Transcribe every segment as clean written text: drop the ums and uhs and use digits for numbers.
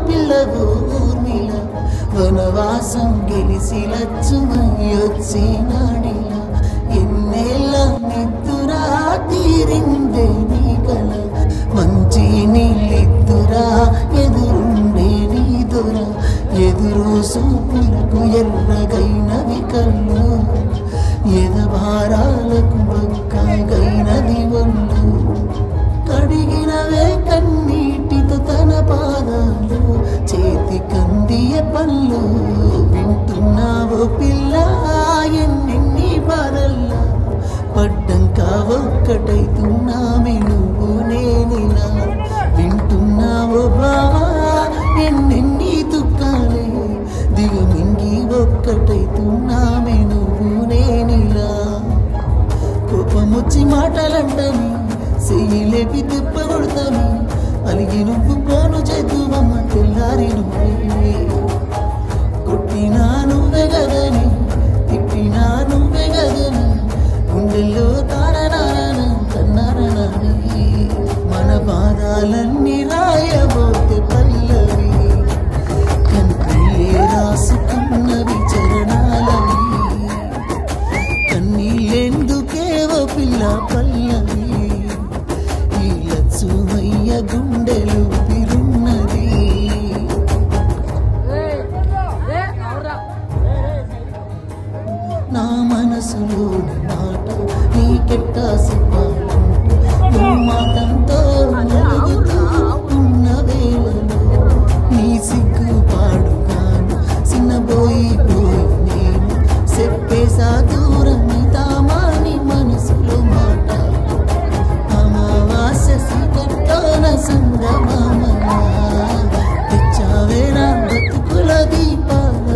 పిల్లవు ఊర్మిళ వనవాసం గెలిసి లచ్చుమయ్యొచ్చినాడిలా ఎన్నేళ్ళ నిద్దురా తీరిందే నీ కల మంచి నీళ్ళిద్దురా ఎదురుండే నీ దొర ఎదురు సూపులకు ఎర్రగైనవి కళ్ళు ఎదభారాలకు బొక్కగైనది ఒళ్ళు కడిగినవే కన్నీటితో తన పాదాలు చేతి కందియ పళ్ళు వింటున్నావో పిల్ల ఎన్నెన్ని బాధల్లా పడ్డంక ఒక్కటైతున్నామే నువ్వు నేనిలా వింటున్నావో బావా ఎన్నెన్ని దుఃఖాలే దిగుమింగి ఒక్కటైతున్నామే నువ్వు నేనిలా కోపమొచ్చి మాటలంటని చెయ్యి లేపి తిప్పగొడతాను అలిగి నువ్వు పోను చేతువమ్మ తెల్లారి నువ్వే కొట్టినా నువ్వే గదని తిట్టినా నువ్వే గదని గుండెల్లో తారనారన కన్నారనని మన బాధాలన్నీ రాయబోతే పల్లవి కన్నీళ్ళే రాసుకున్నవి చరణాలవి కన్నీళ్ళెందుకేవో పిల్ల పల్లవి సుమయ్య గుండెలు పిరున్నది నా మనసులోని మాట నీకెట్టా చెప్పాలంటే మాటంతో నలుగుతూ ఉన్న వేళలో నీ సిగ్గు పాడుగాను చిన్నబోయి నేను చెప్పేసా దూరం తామాని మనసులో మాట తెచ్చావేరా బతుకుల దీపాల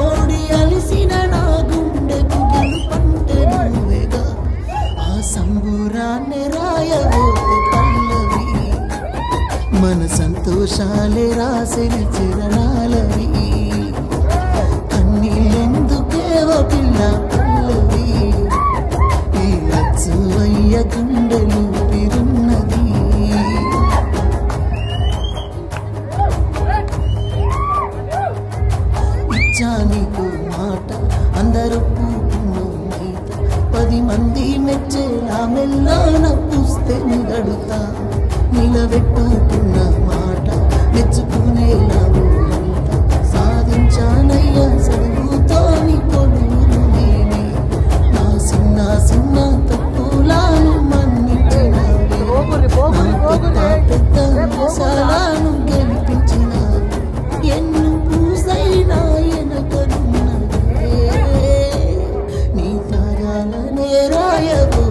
ఓడి అలిసిన నా గుండెకు గెలుపంటే నువ్వేగా ఆ సంబురాన్ని రాయబోతే పల్లవి మన సంతోషాలే రాసిన చరణాలవి కన్నీళ్ళెందుకేవో పిల్ల పల్లవి ఈ లచ్చువయ్య గుండెలు పిరున్నది ఇచ్చా నీకు మాట అందరూ పూర్ణమైత 10 మంది మెచ్చేలా మెల్లాన పుస్తే నిగడుతా నిలబెట్టుకున్న మాట మెచ్చుకునేలా సాధించానయ్యా చదువుతో నీ కొడుకులు నేనే నా చిన్న చిన్న తప్పులను మన్నించినవి పెద్ద మోసాలను గెలిపించినవి ఎన్ను పూసైనా ఎనకనున్నదే నీ తారాలనే రాయబో